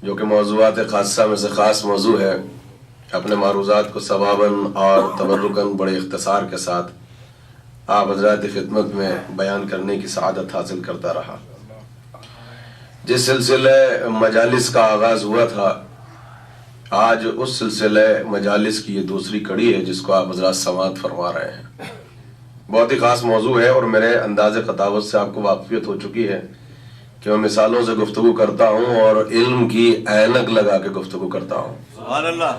جو کہ موضوعات خاصہ میں سے خاص موضوع ہے، اپنے معروضات کو ثواباً اور تبرکاً بڑے اختصار کے ساتھ آپ حضرات کی خدمت میں بیان کرنے کی سعادت حاصل کرتا رہا۔ جس سلسلے مجالس کا آغاز ہوا تھا، آج اس سلسلے مجالس کی یہ دوسری کڑی ہے جس کو آپ حضرات سماعت فرما رہے ہیں۔ بہت ہی خاص موضوع ہے اور میرے انداز خطابت سے آپ کو واقفیت ہو چکی ہے کہ میں مثالوں سے گفتگو کرتا ہوں اور علم کی اینک لگا کے گفتگو کرتا ہوں۔ سبحان اللہ۔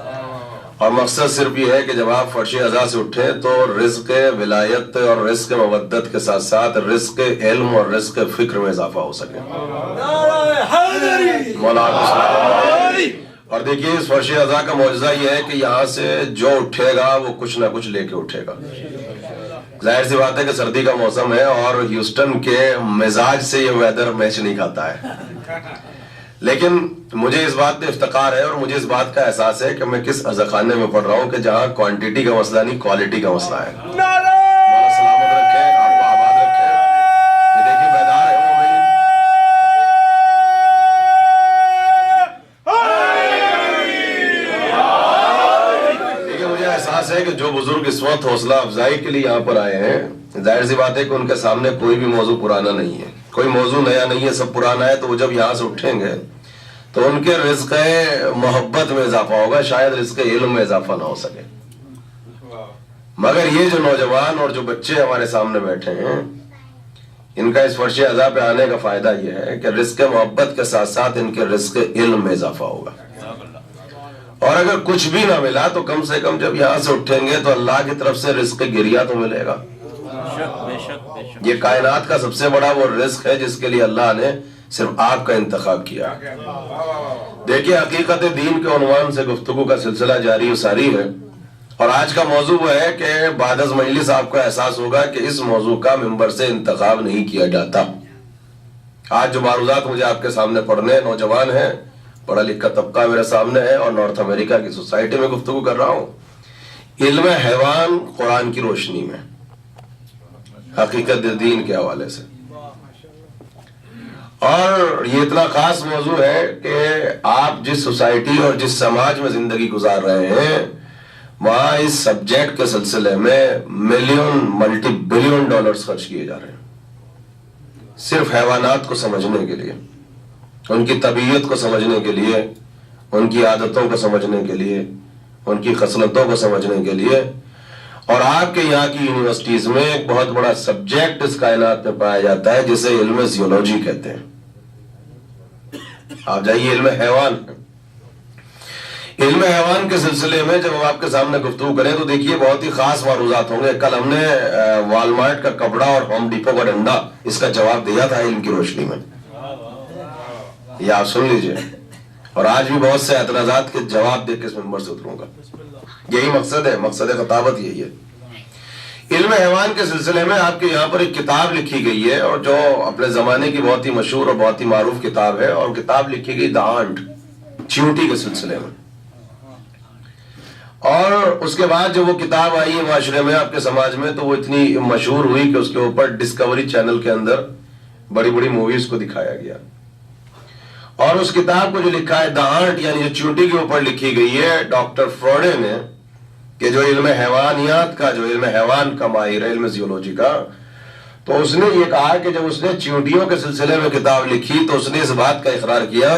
اور مقصد صرف یہ ہے کہ جب آپ فرش عزا سے اٹھیں تو رزق ولایت اور رزق مودت کے ساتھ ساتھ رزق علم اور رزق فکر میں اضافہ ہو سکے۔ مولانا اور دیکھیے اس فرش عزا کا معجزہ یہ ہے کہ یہاں سے جو اٹھے گا وہ کچھ نہ کچھ لے کے اٹھے گا۔ ظاہر سی بات ہے کہ سردی کا موسم ہے اور ہیوسٹن کے مزاج سے یہ ویدر میچ نہیں کھاتا ہے، لیکن مجھے اس بات پہ افتخار ہے اور مجھے اس بات کا احساس ہے کہ میں کس عزاخانے میں پڑھ رہا ہوں کہ جہاں کوانٹٹی کا مسئلہ نہیں کوالٹی کا مسئلہ ہے۔ مولا سلامت رکھے، آپ کو آباد رکھے۔ یہ دیکھیے بیدار ہے مومنین۔ دیکھیے مجھے احساس ہے کہ جو بزرگ اس وقت حوصلہ افزائی کے لیے یہاں پر آئے ہیں، ظاہر سی بات ہے کہ ان کے سامنے کوئی بھی موضوع پرانا نہیں ہے، کوئی موضوع نیا نہیں ہے، سب پرانا ہے۔ تو وہ جب یہاں سے اٹھیں گے تو ان کے رزق محبت میں اضافہ ہوگا، شاید رزق علم میں اضافہ نہ ہو سکے۔ مگر یہ جو نوجوان اور جو بچے ہمارے سامنے بیٹھے ہیں، ان کا اس فرش عزا پہ آنے کا فائدہ یہ ہے کہ رزق محبت کے ساتھ ساتھ ان کے رزق علم میں اضافہ ہوگا۔ اور اگر کچھ بھی نہ ملا تو کم سے کم جب یہاں سے اٹھیں گے تو اللہ کی طرف سے رزق گریہ تو ملے گا۔ یہ کائنات کا سب سے بڑا وہ رزق ہے جس کے لیے اللہ نے صرف آپ کا انتخاب کیا۔ دیکھیے حقیقت دین کے عنوان سے گفتگو کا سلسلہ جاری و ساری ہے، اور آج کا موضوع وہ ہے کہ بعد از مجلس آپ کو احساس ہوگا کہ اس موضوع کا ممبر سے انتخاب نہیں کیا جاتا۔ آج جو معروضات مجھے آپ کے سامنے پڑھنے، نوجوان ہیں، پڑھا لکھا طبقہ میرے سامنے ہے اور نارتھ امریکہ کی سوسائٹی میں گفتگو کر رہا ہوں، علم حیوان قرآن کی روشنی میں، حقیقت دین کے حوالے سے۔ اور یہ اتنا خاص موضوع ہے کہ آپ جس سوسائٹی اور جس سماج میں زندگی گزار رہے ہیں وہاں اس سبجیکٹ کے سلسلے میں ملین ملٹی بلین ڈالرز خرچ کیے جا رہے ہیں، صرف حیوانات کو سمجھنے کے لیے، ان کی طبیعت کو سمجھنے کے لیے، ان کی عادتوں کو سمجھنے کے لیے، ان کی خصلتوں کو سمجھنے کے لیے۔ اور آپ کے یہاں کی یونیورسٹیز میں ایک بہت بڑا سبجیکٹ اس کائنات میں پایا جاتا ہے جسے علم زیولوجی کہتے ہیں۔ آپ جائیے علم حیوان، علم حیوان کے سلسلے میں جب ہم آپ کے سامنے گفتگو کریں تو دیکھیے بہت ہی خاص معروضات ہوں گے۔ کل ہم نے والمارٹ کا کپڑا اور ہوم ڈیپو کا ڈنڈا اس کا جواب دیا تھا علم کی روشنی میں، یہ آپ سن لیجئے۔ اور آج بھی بہت سے اعتراضات کے جواب دے کے اس ممبر سے اتروں گا، یہی مقصد ہے، مقصد خطابت یہی ہے۔ علم حیوان کے سلسلے میں آپ کے یہاں پر ایک کتاب لکھی گئی ہے اور جو اپنے زمانے کی بہت ہی مشہور اور بہت ہی معروف کتاب ہے، اور کتاب لکھی گئی دی آنٹ، چیونٹی کے سلسلے میں۔ اور اس کے بعد جو وہ کتاب آئی ہے معاشرے میں، آپ کے سماج میں، تو وہ اتنی مشہور ہوئی کہ اس کے اوپر ڈسکوری چینل کے اندر بڑی بڑی موویز کو دکھایا گیا۔ اور اس کتاب کو جو لکھا ہے دی آنٹ یعنی جو چیونٹی کے اوپر لکھی گئی ہے ڈاکٹر فروڈے نے، کہ جو علم حیوانیات کا، جو علم حیوان کا ماہر ہے، علم زیولوجی کا، تو اس نے یہ کہا کہ جب اس نے چیونٹیوں کے سلسلے میں کتاب لکھی تو اس نے اس بات کا اقرار کیا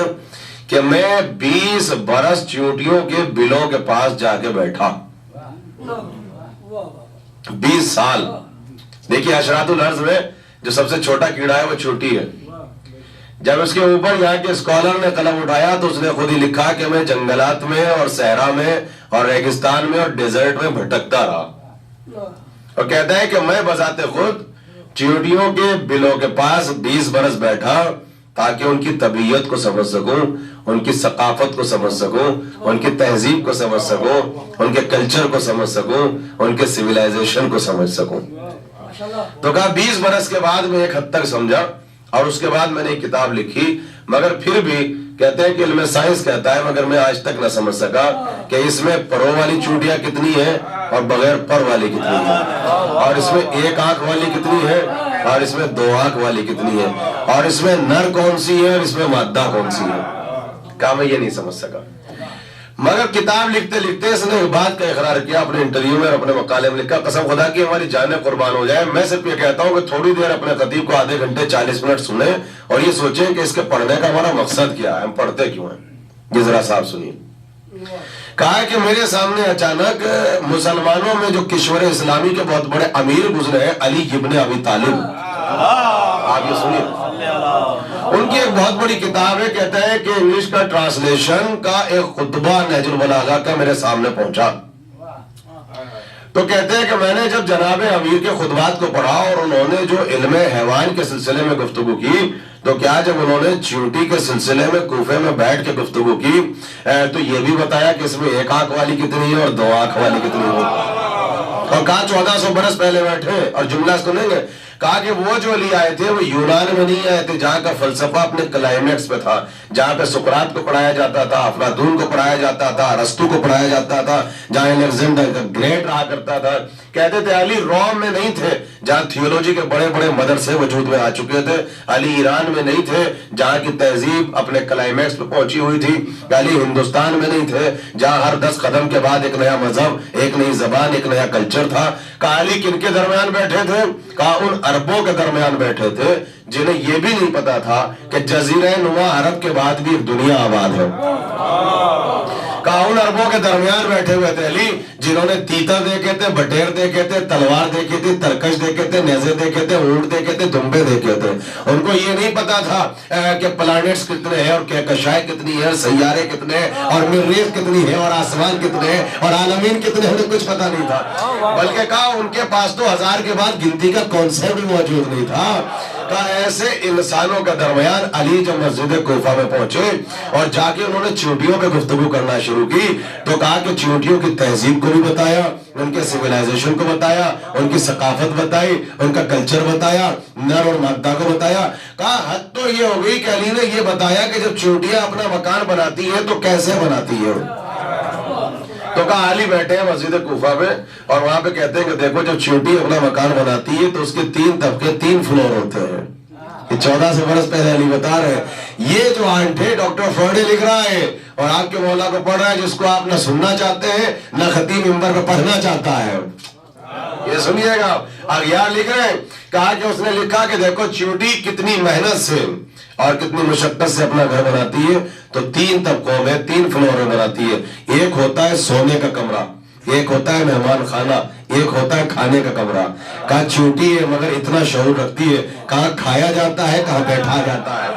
کہ میں 20 برس چیونٹیوں کے بلوں کے پاس جا کے بیٹھا، 20 سال۔ دیکھیے حشرات الارض میں جو سب سے چھوٹا کیڑا ہے وہ چیونٹی ہے۔ جب اس کے اوپر یہاں کے اسکالر نے قلم اٹھایا تو اس نے خود ہی لکھا کہ میں جنگلات میں اور صحرا میں اور ریگستان میں اور ڈیزرٹ میں بھٹکتا رہا، اور کہتا ہے کہ میں بذات خود چیونٹیوں کے بلوں کے پاس 20 برس بیٹھا تاکہ ان کی طبیعت کو سمجھ سکوں، ان کی ثقافت کو سمجھ سکوں، ان کی تہذیب کو سمجھ سکوں، ان کے کلچر کو سمجھ سکوں، ان کے سویلائزیشن کو سمجھ سکوں۔ تو کہا 20 برس کے بعد میں ایک حد تک سمجھا اور اس کے بعد میں نے ایک کتاب لکھی، مگر پھر بھی کہتے ہیں کہ علم سائنس کہتا ہے مگر میں آج تک نہ سمجھ سکا کہ اس میں پروں والی چونٹیاں کتنی ہیں اور بغیر پر والی کتنی ہیں، اور اس میں ایک آنکھ والی کتنی ہے اور اس میں 2 آنکھ والی کتنی ہے، اور اس میں نر کون سی ہے اور اس میں مادہ کون سی ہے۔ कहा मैं ये नहीं समझ सका। मगर किताब लिखते लिखते इसने एक बात का इकरार किया अपने इंटरव्यू में और अपने मकाले में लिखा, कसम खुदा की हमारी जानें कुर्बान हो जाए, मैं सिर्फ ये कहता हूँ कि थोड़ी देर अपने खतीब को आधे घंटे 40 मिनट सुने और ये सोचें कि इसके पढ़ने का हमारा मकसद क्या है, हम पढ़ते क्यों हैं। ये जरा साहब सुनिए। कहा कि मेरे सामने अचानक मुसलमानों में जो किश्वर इस्लामी के बहुत बड़े अमीर गुजरे हैं, अली इब्ने अबी तालिब, आप ये सुनिए। उनकी एक बहुत बड़ी किताब है, कहते हैं कि इंग्लिश का ट्रांसलेशन का एक खुतबा नहजुल बलागा का मेरे सामने पहुंचा। तो कहते हैं कि मैंने जब जनाब अमीर के खुतबात को पढ़ा और उन्होंने जो इल्म हैवान के सिलसिले में गुफ्तगू की, तो क्या जब उन्होंने चींटी के सिलसिले में कूफे में बैठ के गुफ्तगू की तो ये भी बताया कि इसमें एक आंख वाली कितनी है और दो आंख वाली कितनी है। और कहा 1400 बरस पहले बैठे और जुमला सुनेंगे। कहा कि वो जो अली आए थे वो यूनान में नहीं आए थे जहाँ का फलसफा अपने क्लाइमेक्स पे था, जहाँ पे सुकरात को पढ़ाया जाता था, अफलातून को पढ़ाया जाता था, अरस्तु को पढ़ाया जाता था, जहाँ अलेक्जेंडर ग्रेट रहा करता था। कहते थे अली रोम में नहीं थे जहाँ थियोलॉजी के बड़े बड़े मदरसे वजूद में आ चुके थे, अली ईरान में नहीं थे जहाँ की तहजीब अपने क्लाइमेक्स पे पहुंची हुई थी, अली हिंदुस्तान में नहीं थे जहाँ हर 10 कदम के बाद एक नया मजहब, एक नई जबान, एक नया कल्चर था। कहा अली किनके दरमियान बैठे थे? कहा उन अरबों के दरमियान बैठे थे जिन्हें यह भी नहीं पता था कि जजीरे नुमा अरब के बाद भी एक दुनिया आबाद है। कहा उन अरबों के दरमियान बैठे हुए थे अली जिन्होंने तीतर देखे थे, बटेर देखे थे, तलवार देखी थी, तरकश देखे थे, नेज़े देखे थे, ऊंट देखे थे, दुम्बे देखे थे। उनको ये नहीं पता था कि प्लैनेट्स कितने हैं और कहकशाएं कितनी है, सैयारे कितने हैं और मरीख कितनी है और आसमान कितने हैं और आलमीन कितने हैं, उन्हें कुछ पता नहीं था। बल्कि कहा उनके पास तो 1000 के बाद गिनती का कॉन्सेप्ट भी मौजूद नहीं था। कहा ऐसे इंसानों के दरमियान अली जब मस्जिद कोफा में पहुंचे और जाके उन्होंने चींटियों पे गुफ्तगू करना शुरू की, तो कहा कि चींटियों की तहजीब को भी बताया, उनके सिविलाइजेशन को बताया, उनकी सकाफत बताई, उनका कल्चर बताया, नर और मादा को बताया। कहा हद तो ये हो गई कि अली ने ये बताया कि जब चींटियां अपना मकान बनाती है तो कैसे बनाती है। तो कहा अली बैठे हैं मस्जिद कोफा में और वहां पे कहते हैं कि देखो जब चींटी अपना मकान बनाती है तो उसके 3 तबके 3 फ्लोर होते हैं। 1400 बरस पहले अली बता रहे हैं। ये जो आंटे डॉक्टर फ्रॉइड लिख रहा है और आपके मौला को पढ़ रहा है, जिसको आप न सुनना चाहते हैं न खतीब मिंबर पर पढ़ना चाहता है। ये सुनिएगा अगियार लिख रहे हैं। कहा कि उसने लिखा कि देखो चींटी कितनी मेहनत से और कितनी मुशक्कत से अपना घर बनाती है, तो 3 तबकों में 3 फ्लोर में बनाती है। एक होता है सोने का कमरा, एक होता है मेहमान खाना, एक होता है खाने का कमरा। कहा चींटी है मगर इतना शऊर रखती है, कहा खाया जाता है, कहा बैठा जाता है।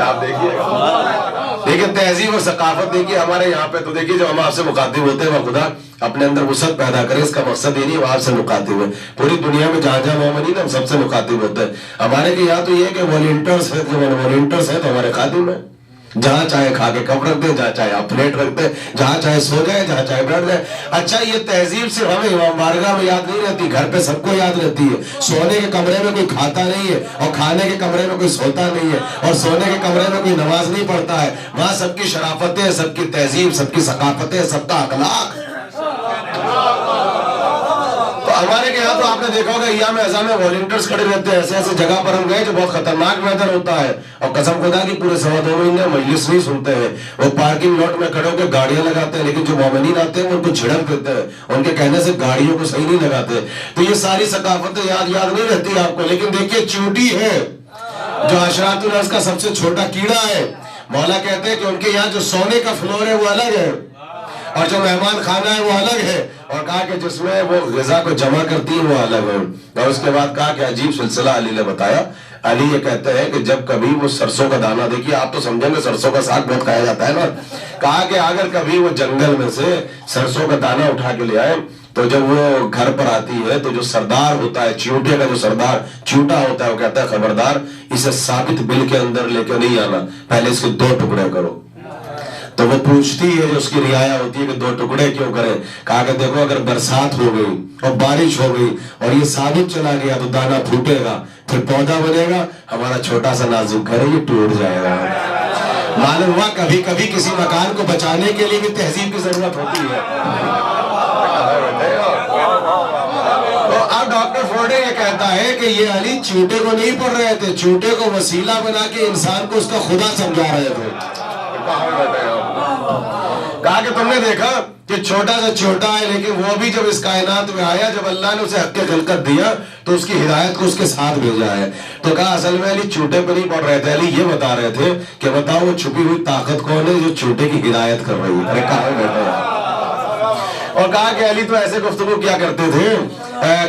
आप देखिएगा, देखिए तहजीब और सकाफत देखिए हमारे यहाँ पे। तो देखिए जब हम आपसे मुखातिब होते हैं खुदा अपने अंदर वसअत पैदा करे, इसका मकसद ये नहीं है आपसे मुखातिब है। पूरी दुनिया में जहाँ जहाँ मोमिनीन हम सबसे मुखातिब होते हैं। हमारे के यहाँ तो ये है कि वॉलंटियर्स है, वॉलंटियर्स है तो हमारे खादिम है। जहाँ चाहे खा के कप रख दे, जहाँ चाहे आप प्लेट रख दे, जहाँ चाहे सो जाए, जहाँ चाहे बैठ जाए। अच्छा ये तहजीब सिर्फ हमें इमाम बारगाह में याद नहीं रहती, घर पे सबको याद रहती है। सोने के कमरे में कोई खाता नहीं है और खाने के कमरे में कोई सोता नहीं है और सोने के कमरे में कोई नमाज नहीं पढ़ता है। वहां सबकी शराफतें, सबकी तहजीब, सबकी सकाफतें, सबका अखलाक। हमारे के यहाँ तो आपने देखा होगा या में अज़ा में वॉलंटियर्स खड़े रहते हैं। ऐसे ऐसे जगह पर हम गए जो बहुत खतरनाक वेदर होता है और कसम खुदा की पूरे 2.25 महीने मजलिस नहीं सुनते हैं। वो पार्किंग लॉट में खड़े होकर गाड़ियां लगाते हैं, लेकिन जो मोमिनीन आते हैं उनको झिड़क देते हैं, उनके कहने से गाड़ियों को सही नहीं लगाते। तो ये सारी सकाफतें याद नहीं रहती आपको। लेकिन देखिए चींटी है जो अशरातुल अर्ज़ का सबसे छोटा कीड़ा है। मौला कहते हैं कि उनके यहाँ जो सोने का फ्लोर है वो अलग है और जो मेहमान खाना है वो अलग है। और कहा कि जिसमें वो ग़िज़ा को जमा करती है वो अलग है। और उसके बाद कहा कि अजीब सिलसिला अली ने बताया। अली ये कहते हैं कि जब कभी वो सरसों का दाना, देखिए आप तो समझेंगे सरसों का साग बहुत खाया जाता है ना। कहा कि अगर कभी वो जंगल में से सरसों का दाना उठा के ले आए तो जब वो घर पर आती है तो जो सरदार होता है, चींटियों का जो सरदार चींटा होता है, वो कहता है खबरदार इसे साबित बिल के अंदर लेके नहीं आना, पहले इसके 2 टुकड़े करो। तो वो पूछती है, जो उसकी रियाया होती है कि 2 टुकड़े क्यों करें। कहा कि देखो अगर बरसात हो गई और बारिश हो गई और ये साबित चला गया तो दाना फूटेगा, फिर पौधा बनेगा, हमारा छोटा सा नाजुक घर है ये टूट जाएगा। मालूम हुआ कभी कभी किसी मकान को बचाने के लिए भी तहजीब की जरूरत होती है। तो अब डॉक्टर फोर्डे ये कहता है कि ये अली चूटे को नहीं पढ़ रहे थे, चूटे को वसीला बना के इंसान को उसका खुदा समझा रहे थे। कहा कि तुमने देखा कि छोटा से छोटा है, लेकिन वो भी जब इस कायनात में आया, जब अल्लाह ने उसे हक़ खिलकत दिया तो उसकी हिदायत को उसके साथ भेजा है। तो कहा असल में अली चूटे पे नहीं पढ़ रहे थे, अली ये बता रहे थे कि बताओ वो छुपी हुई ताकत कौन है जो चूटे की हिदायत कर रही है। अरे कहा बैठे। और कहा कि अली तो ऐसे गुफ्तगू क्या करते थे,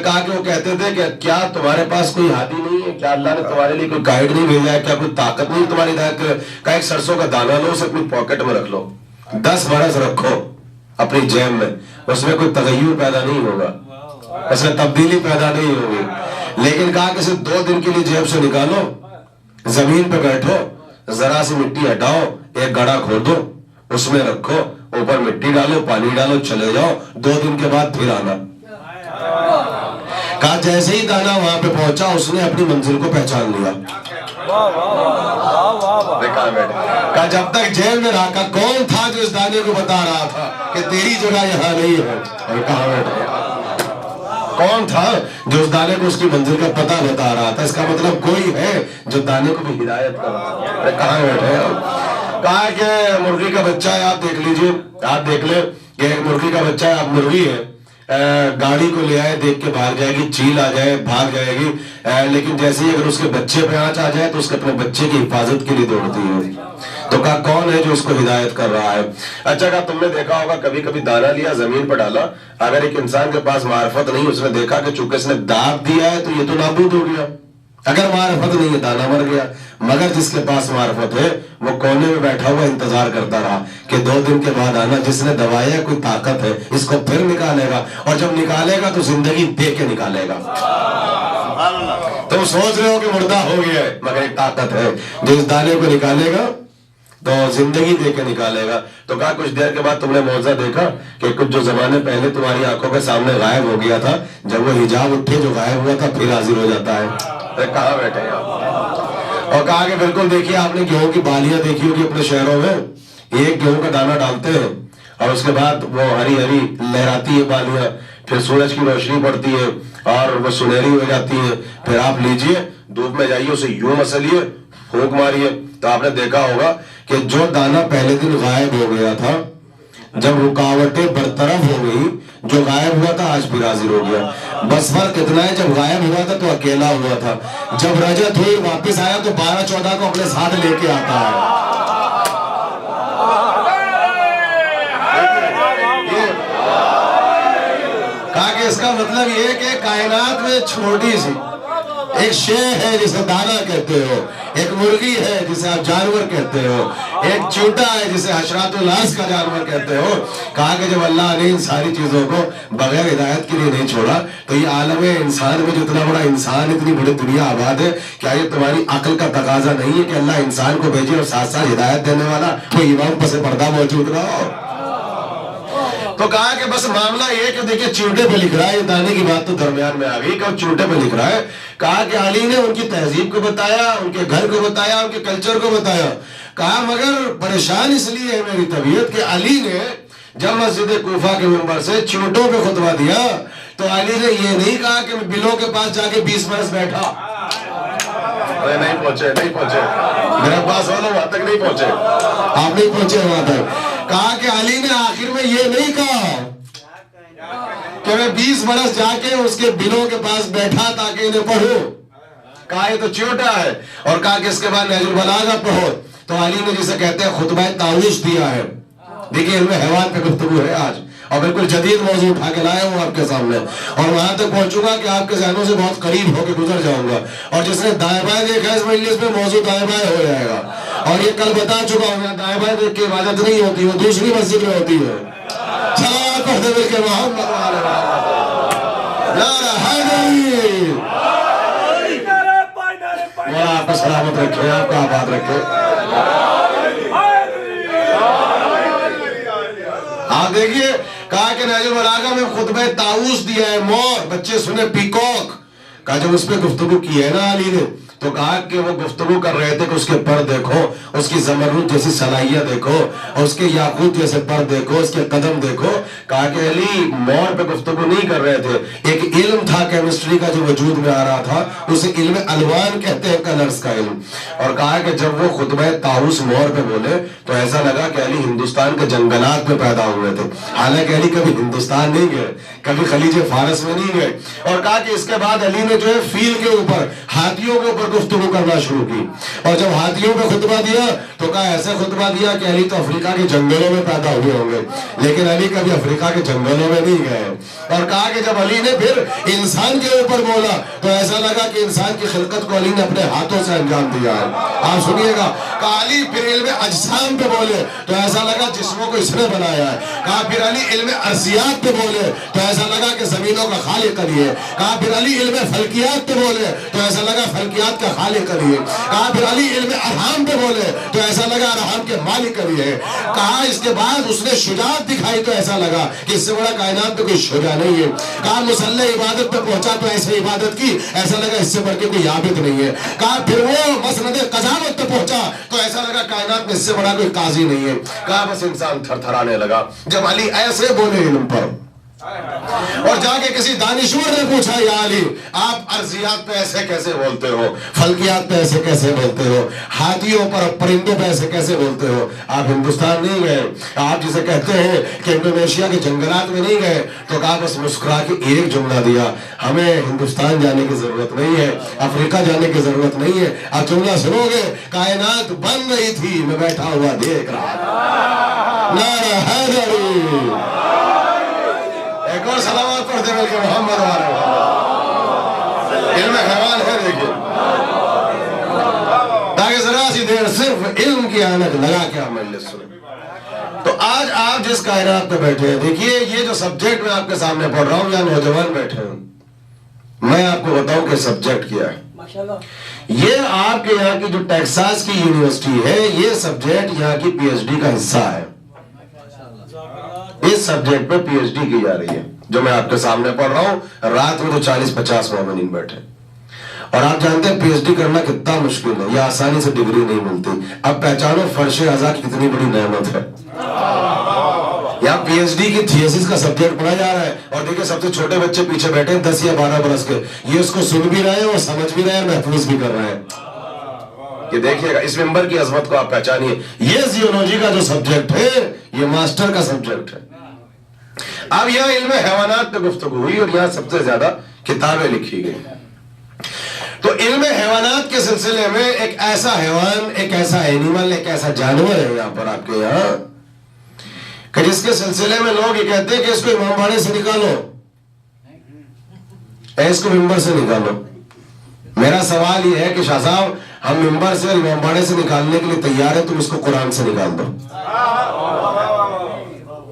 कहा कि वो कहते थे कि क्या तुम्हारे पास कोई हादी नहीं है, क्या अल्लाह ने तुम्हारे लिए कोई गाइड नहीं भेजा है, क्या कोई ताकत नहीं तुम्हारी हिदायत करे। कहा एक सरसों का दाना लो, उसे अपनी पॉकेट में रख लो, 10 बरस रखो अपनी जेब में, उसमें कोई तगय्युर पैदा नहीं होगा, उसमें तब्दीली पैदा नहीं होगी। लेकिन कहा कि सिर्फ 2 दिन के लिए जेब से निकालो, जमीन पे बैठो, जरा सी मिट्टी हटाओ, एक गड्ढा खोदो, उसमें रखो, ऊपर मिट्टी डालो, पानी डालो, चले जाओ, 2 दिन के बाद फिर आना। कहा जैसे ही दाना वहां पे पहुंचा उसने अपनी मंजिल को पहचान लिया। कहा जब तक जेल में रहा, कहा कौन था जो इस दाने को बता रहा था कि तेरी जगह यहाँ नहीं है। और कहा बैठे कौन था जो उस दाने को उसकी मंजिल का पता बता रहा था। इसका मतलब कोई है जो दाने को भी हिदायत कर रहा है। अरे कहाँ बैठे। कहा कि मुर्गी का बच्चा है, आप देख लीजिए, आप देख ले कि मुर्गी का बच्चा है, आप मुर्गी है, गाड़ी को ले आए, देख के भाग जाएगी, चील आ जाए भाग जाएगी, लेकिन जैसे ही अगर उसके बच्चे पे आंच आ जाए तो उसके अपने बच्चे की हिफाजत के लिए दौड़ती है। तो कहा कौन है जो उसको हिदायत कर रहा है। अच्छा कहा तुमने देखा होगा कभी कभी दाना लिया, जमीन पर डाला, अगर एक इंसान के पास मार्फत नहीं, उसने देखा कि चूंकि इसने दाब दिया है तो ये तो नाबूद हो गया। अगर मार्फत नहीं है दाना मर गया। मगर जिसके पास मार्फत है वो कोने में बैठा हुआ इंतजार करता रहा कि 2 दिन के बाद आना, जिसने दबाया कोई ताकत है, इसको फिर निकालेगा, और जब निकालेगा तो जिंदगी दे के निकालेगा। तुम सोच रहे हो कि मुर्दा हो गया है, मगर एक ताकत है जो इस दाने को निकालेगा तो जिंदगी दे के निकालेगा। तो कहा कुछ देर के बाद तुमने मौजा देखा कि कुछ जो जमाने पहले तुम्हारी आंखों के सामने गायब हो गया था, जब वो हिजाब उठे जो गायब हुआ था फिर हाजिर हो जाता है। कहाँ बैठे आप। और कहा कि बिल्कुल देखिए, आपने गेहूं की बालियां देखी होगी अपने शहरों में, एक गेहूं का दाना डालते हैं और उसके बाद वो हरी हरी लहराती है बालियां, फिर सूरज की रोशनी पड़ती है और वो सुनहरी हो जाती है, फिर आप लीजिए धूप में जाइए, उसे यूं मसलिए, फूंक मारिए, तो आपने देखा होगा कि जो दाना पहले दिन गायब हो गया था, जब रुकावटें बरतरफ हो गई, जो गायब हुआ था आज फिर हाजिर हो गया। बस फर्क इतना है, जब गायब हुआ था तो अकेला हुआ था, जब रजत हुई वापस आया तो 12-14 को अपने साथ लेके आता है। कहा कि इसका मतलब ये कि कायनात में छोटी सी एक शे है जिसे दाना कहते हो, एक मुर्गी है जिसे आप जानवर कहते हो, एक चूटा है जिसे हशरातुल्लास का जानवर कहते हो। कहा कि जब अल्लाह ने इन सारी चीजों को बगैर हिदायत के लिए नहीं छोड़ा तो ये आलम इंसान में जितना बड़ा इंसान, इतनी बड़ी दुनिया आबाद है, क्या ये तुम्हारी अक्ल का तकाजा नहीं है कि अल्लाह इंसान को भेजे और साथ साथ हिदायत देने वाला कोई इमाम पसे पर्दा मौजूद ना हो। तो कहा कि बस मामला ये कि देखिए चूटे पे लिख रहा है, ये दाने की बात तो दरमियान में आ गई, कब चूटे पे लिख रहा है। कहा कि अली ने उनकी तहजीब को बताया, उनके घर को बताया, उनके कल्चर को बताया। कहा मगर परेशान इसलिए है मेरी तबीयत कि अली ने जब मस्जिद कूफा के मिंबर से चूटों पे खुतबा दिया तो अली ने ये नहीं कहा कि मैं बिलों के पास जाके 20 बरस बैठा। नहीं पहुंचे मेरे पास वालों वहां तक नहीं पहुंचे, आप नहीं पहुंचे वहां तक। कहा कि अली ने आखिर में ये नहीं कहा कि मैं 20 बरस जाके उसके बिलों के पास बैठा ताकि इन्हें पढ़ो, कहा ये तो चोटा है। और कहा कि इसके बाद नहजुल बलागा पढ़ो। तो अली ने जिसे कहते हैं खुतबा ताऊश दिया है। देखिए इनमें हैवान पे गुफ्तगू है आज, और बिल्कुल जदीद मौजूद उठा के लाया हूँ आपके सामने, और वहां तक पहुंचूंगा कि आपके ज़हनों से बहुत करीब होकर गुजर जाऊंगा। और जिसने दाएं बाएं देखा इस मजलिस में मौजूद दाएं बाएं हो जाएगा। और ये कल बता चुका हूँ, दाएं बाएं देख के इबादत नहीं होती, वो दूसरी मस्जिद में होती है। आपको सलामत रखे, आपका आबाद रखे। आप देखिए कहा कि नहजुल बलागा में खुतबे ताऊस दिया है, मोर, बच्चे सुने पीकॉक का, जब उस पर गुफ्तगू की है ना अली ने, تو کہا کہ وہ گفتگو کر رہے تھے کہ اس کے پر دیکھو، اس کی زمرد جیسی صلاحیت دیکھو، اس کے یاقوت جیسے پر دیکھو، اس کے قدم دیکھو۔ کہا کہ علی مور پہ گفتگو نہیں کر رہے تھے، ایک علم تھا کیمسٹری کا جو وجود میں آ رہا تھا، اسے علم الوان کہتے ہیں، کلرز کا علم۔ اور کہا کہ جب وہ خطبہ طاؤس مور پہ بولے تو ایسا لگا کہ علی ہندوستان کے جنگلات میں پیدا ہوئے تھے، حالانکہ علی کبھی ہندوستان نہیں گئے، کبھی خلیج فارس میں نہیں گئے۔ اور کہا کہ اس کے بعد علی نے جو ہے فیل کے اوپر، ہاتھیوں کے اوپر گفتگو کرنا شروع کی، اور جب ہاتھیوں پہ خطبہ دیا تو کہا ایسے خطبہ دیا کہ علی تو افریقہ کے جنگلوں میں پیدا ہوئے ہوں گے، لیکن علی کبھی افریقہ کے جنگلوں میں نہیں گئے۔ اور کہا کہ جب علی نے پھر انسان کے اوپر بولا تو ایسا لگا کہ انسان کی خلقت کو علی نے اپنے ہاتھوں سے انجام دیا ہے۔ آپ سنیے گا، کہا علی پھر علم اجسام پہ بولے تو ایسا لگا جسموں کو اس نے بنایا ہے۔ کہا پھر علی علم ارضیات پہ بولے تو ایسا لگا کہ زمینوں کا خالق علی ہے۔ کہا پھر علی علم فلکیات پہ بولے تو ایسا لگا فلکیات کا خالق علی ہے۔ کہا پھر علی علم ارحام پہ بولے تو ایسا لگا ارحام کے مالک علی ہے۔ کہا اس کے بعد اس نے شجاعت دکھائی تو ایسا لگا کہ اس سے بڑا کائنات میں کوئی شجاع نہیں ہے۔ کہا مصلی عبادت پہ پہنچا تو ایسے عبادت کی، ایسا لگا اس سے بڑھ کے کوئی عابد نہیں ہے۔ کہا پھر وہ مسند قضاوت پہ پہنچا تو ایسا لگا کائنات میں اس سے بڑا کوئی قاضی نہیں ہے۔ کہا بس انسان تھر تھرانے لگا جب علی ایسے بولے علم پر۔ اور جا کے کسی دانشور نے پوچھا، یا علی آپ ارضیات پہ ایسے کیسے بولتے ہو، فلکیات پہ ایسے کیسے بولتے ہو، ہاتھیوں پر پرندوں پہ ایسے کیسے بولتے ہو؟ آپ ہندوستان نہیں گئے، آپ جسے کہتے ہیں کہ انڈونیشیا کے جنگلات میں نہیں گئے۔ تو کہا بس مسکرا کے ایک جملہ دیا، ہمیں ہندوستان جانے کی ضرورت نہیں ہے، افریقہ جانے کی ضرورت نہیں ہے۔ آپ جملہ سنو گے، کائنات بن رہی تھی میں بیٹھا ہوا دیکھ رہا تھا۔ نعرہ حیدری، ایک اور سلامات پڑھتے ہیں کہ محمد والے علم حیوان ہے۔ دیکھیں تاکہ ذرا سی دیر صرف علم کی آنکھ لگا کے آپ مجلس سنیں۔ تو آج آپ جس کائنات پہ بیٹھے ہیں، دیکھیے یہ جو سبجیکٹ میں آپ کے سامنے پڑھ رہا ہوں، یا نوجوان بیٹھے ہیں، میں آپ کو بتاؤں کہ سبجیکٹ کیا ہے۔ یہ آپ کے یہاں کی جو ٹیکساس کی یونیورسٹی ہے، یہ سبجیکٹ یہاں کی پی ایچ ڈی کا حصہ ہے۔ اس سبجیکٹ پہ پی ایچ ڈی کی جا رہی ہے جو میں آپ کے سامنے پڑھ رہا ہوں۔ رات میں تو 40-50 مومنین بیٹھے، اور آپ جانتے ہیں پی ایچ ڈی کرنا کتنا مشکل ہے، یہ آسانی سے ڈگری نہیں ملتی۔ اب پہچانو فرش اعضاء کی کتنی بڑی نعمت ہے۔ یہاں پی ایچ ڈی کی تھیسس کا سبجیکٹ پڑھا جا رہا ہے، اور دیکھیں سب سے چھوٹے بچے پیچھے بیٹھے ہیں 10 یا 12 برس کے، یہ اس کو سن بھی رہے ہیں اور سمجھ بھی رہے ہیں، محفوظ بھی کر رہے ہیں۔ یہ دیکھیے گا، اس ممبر کی عظمت کو آپ پہچانیے۔ یہ زیولوجی کا جو سبجیکٹ ہے، یہ ماسٹر کا سبجیکٹ ہے۔ اب یہاں علم حیوانات پہ گفتگو ہوئی، اور یہاں سب سے زیادہ کتابیں لکھی گئی۔ تو علم حیوانات کے سلسلے میں ایک ایسا حیوان، ایک ایسا اینیمل، ایک ایسا جانور ہے یہاں پر آپ کے یہاں، کہ جس کے سلسلے میں لوگ یہ کہتے ہیں کہ اس کو امام باڑے سے نکالو، اس کو ممبر سے نکالو۔ میرا سوال یہ ہے کہ شاہ صاحب، ہم ممبر سے اور امام باڑے سے نکالنے کے لیے تیار ہیں، تم اس کو قرآن سے نکال دو،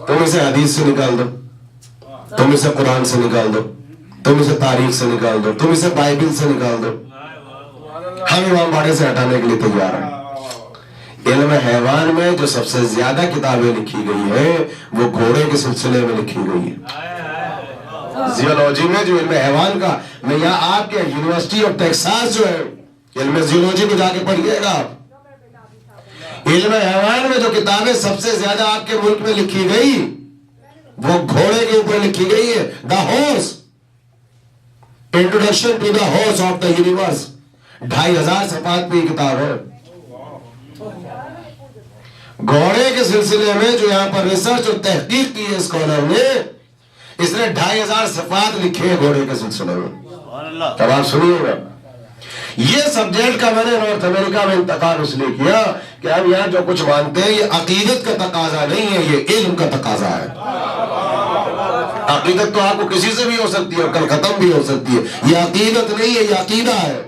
تم اسے حدیث سے نکال دو، تم اسے قرآن سے نکال دو، تم اسے تاریخ سے نکال دو، تم اسے بائبل سے نکال دو، ہم امام باڑے سے ہٹانے کے لیے تیار ہیں۔ علم حیوان میں جو سب سے زیادہ کتابیں لکھی گئی ہیں وہ گھوڑے کے سلسلے میں لکھی گئی ہے۔ زیولوجی میں جو علم حیوان کا، میں یہاں آپ کے یونیورسٹی آف ٹیکساس جو ہے، علم زیولوجی کو جا کے پڑھیے گا، علم حیوان میں جو کتابیں سب سے زیادہ آپ کے ملک میں لکھی گئی وہ گھوڑے کے اوپر لکھی گئی ہے۔ The horse, introduction to the horse of the universe, 2500 صفحات پہ یہ کتاب ہے۔ گھوڑے کے سلسلے میں جو یہاں پر ریسرچ اور تحقیق کی ہے اسکالر نے، اس نے 2500 صفحات لکھے ہیں گھوڑے کے سلسلے میں۔ تب آپ سنیے گا، یہ سبجیکٹ کا میں نے نارتھ امریکہ میں انتقال اس لیے کیا کہ ہم یہاں جو کچھ مانتے ہیں یہ عقیدت کا تقاضا نہیں ہے، یہ علم کا تقاضا ہے۔ عقیدت تو آپ کو کسی سے بھی ہو سکتی ہے اور کل ختم بھی ہو سکتی ہے، یہ عقیدت نہیں ہے، یہ عقیدہ ہے۔